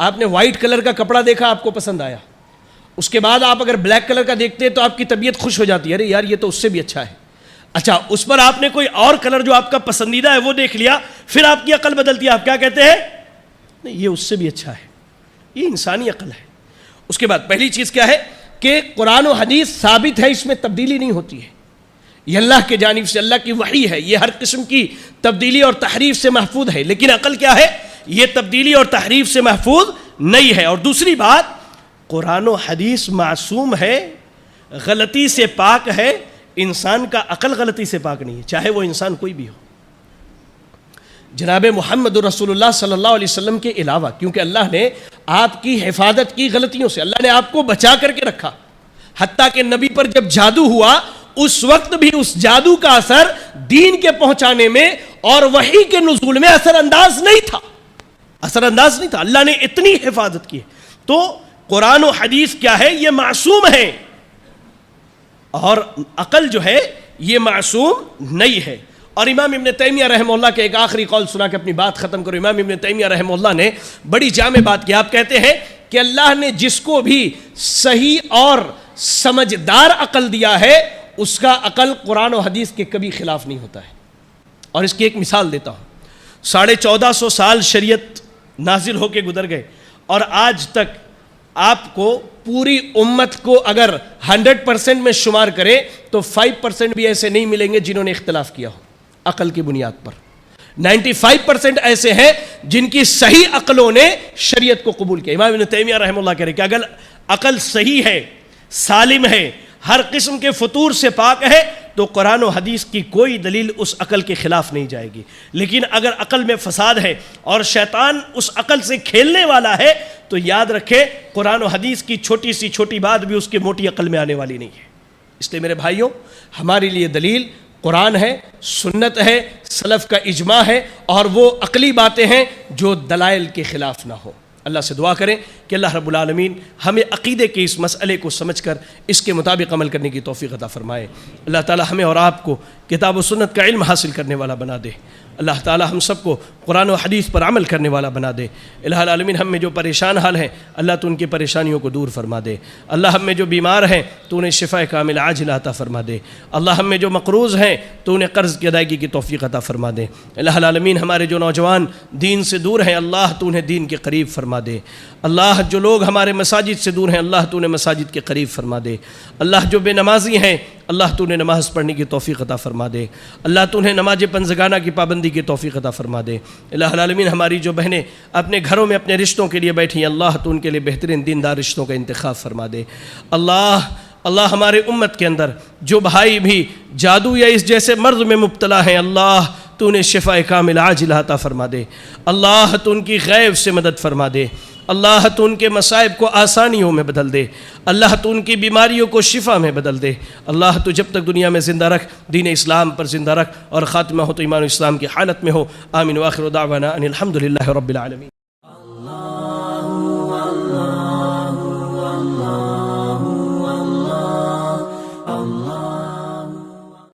آپ نے وائٹ کلر کا کپڑا دیکھا، آپ کو پسند آیا، اس کے بعد آپ اگر بلیک کلر کا دیکھتے ہیں تو آپ کی طبیعت خوش ہو جاتی ہے، ارے یار یہ تو اس سے بھی اچھا ہے۔ اچھا، اس پر آپ نے کوئی اور کلر جو آپ کا پسندیدہ ہے وہ دیکھ لیا، پھر آپ کی عقل بدلتی ہے، آپ کیا کہتے ہیں؟ نہیں، یہ اس سے بھی اچھا ہے۔ یہ انسانی عقل ہے۔ اس کے بعد پہلی چیز کیا ہے کہ قرآن و حدیث ثابت ہے، اس میں تبدیلی نہیں ہوتی ہے، یہ اللہ کے جانب سے اللہ کی وحی ہے، یہ ہر قسم کی تبدیلی اور تحریف سے محفوظ ہے، لیکن عقل کیا ہے؟ یہ تبدیلی اور تحریف سے محفوظ نہیں ہے۔ اور دوسری بات، قرآن و حدیث معصوم ہے، غلطی سے پاک ہے، انسان کا عقل غلطی سے پاک نہیں ہے، چاہے وہ انسان کوئی بھی ہو۔ جناب محمد رسول اللہ صلی اللہ علیہ وسلم کے علاوہ، کیونکہ اللہ نے آپ کی حفاظت کی غلطیوں سے، اللہ نے آپ کو بچا کر کے رکھا، حتیٰ کہ نبی پر جب جادو ہوا اس وقت بھی اس جادو کا اثر دین کے پہنچانے میں اور وحی کے نزول میں اثر انداز نہیں تھا، اللہ نے اتنی حفاظت کی ہے۔ تو قرآن و حدیث کیا ہے؟ یہ معصوم ہے، اور عقل جو ہے یہ معصوم نہیں ہے۔ اور امام ابن تیمیہ رحمہ اللہ کے ایک آخری قول سنا کے اپنی بات ختم کرو۔ امام ابن تیمیہ رحمہ اللہ نے بڑی جامع بات کی، آپ کہتے ہیں کہ اللہ نے جس کو بھی صحیح اور سمجھدار عقل دیا ہے اس کا عقل قرآن و حدیث کے کبھی خلاف نہیں ہوتا ہے۔ اور اس کی ایک مثال دیتا ہوں، 1450 سال شریعت نازل ہو کے گزر گئے، اور آج تک آپ کو پوری امت کو اگر 100% میں شمار کرے تو 5% بھی ایسے نہیں ملیں گے جنہوں نے اختلاف کیا ہو عقل کی بنیاد پر۔ 95% ایسے ہیں جن کی صحیح عقلوں نے شریعت کو قبول کیا۔ امام ابن تیمیہ رحمہ اللہ کہہ رہے کہ اگر عقل صحیح ہے، سالم ہے، ہر قسم کے فطور سے پاک ہے، تو قرآن و حدیث کی کوئی دلیل اس عقل کے خلاف نہیں جائے گی۔ لیکن اگر عقل میں فساد ہے اور شیطان اس عقل سے کھیلنے والا ہے تو یاد رکھے قرآن و حدیث کی چھوٹی سی چھوٹی بات بھی اس کی موٹی عقل میں آنے والی نہیں ہے۔ اس لیے میرے بھائیوں، ہمارے لیے دلیل قرآن ہے، سنت ہے، سلف کا اجماع ہے، اور وہ عقلی باتیں ہیں جو دلائل کے خلاف نہ ہو۔ اللہ سے دعا کریں کہ اللہ رب العالمین ہمیں عقیدے کے اس مسئلے کو سمجھ کر اس کے مطابق عمل کرنے کی توفیق عطا فرمائے۔ اللہ تعالی ہمیں اور آپ کو کتاب و سنت کا علم حاصل کرنے والا بنا دے۔ اللہ تعالی ہم سب کو قرآن و حدیث پر عمل کرنے والا بنا دے۔ الہ العالمین ہم میں جو پریشان حال ہیں اللہ تو ان کی پریشانیوں کو دور فرما دے۔ اللہ ہم میں جو بیمار ہیں تو انہیں شفا کامل عاجلہ عطا فرما دے۔ اللہ ہم میں جو مقروض ہیں تو انہیں قرض کی ادائیگی کی توفیق عطا فرما دے۔ الہ العالمین ہمارے جو نوجوان دین سے دور ہیں اللہ تو انہیں دین کے قریب فرما دے۔ اللہ جو لوگ ہمارے مساجد سے دور ہیں اللہ تو انہیں مساجد کے قریب فرما دے۔ اللہ جو بے نمازی ہیں اللہ تو انہیں نماز پڑھنے کی توفیق عطا فرما دے۔ اللہ تو انہیں نماز پنجگانہ کی پابندی کی توفیق عطا فرما دے۔ الہ العالمین ہماری جو بہنیں اپنے گھروں میں اپنے رشتوں کے لیے بیٹھی ہیں اللہ تو ان کے لیے بہترین دیندار رشتوں کا انتخاب فرما دے۔ اللہ ہمارے امت کے اندر جو بھائی بھی جادو یا اس جیسے مرض میں مبتلا ہیں اللہ تو انہیں شفا کامل عاجلہ عطا فرما دے۔ اللہ تو ان کی غیب سے مدد فرما دے۔ اللہ تو ان کے مصائب کو آسانیوں میں بدل دے۔ اللہ تو ان کی بیماریوں کو شفا میں بدل دے۔ اللہ تو جب تک دنیا میں زندہ رکھ دین اسلام پر زندہ رکھ، اور خاتمہ ہو تو ایمان و اسلام کی حالت میں ہو۔ آمین و آخر دعوانا ان الحمد للہ رب العالمین۔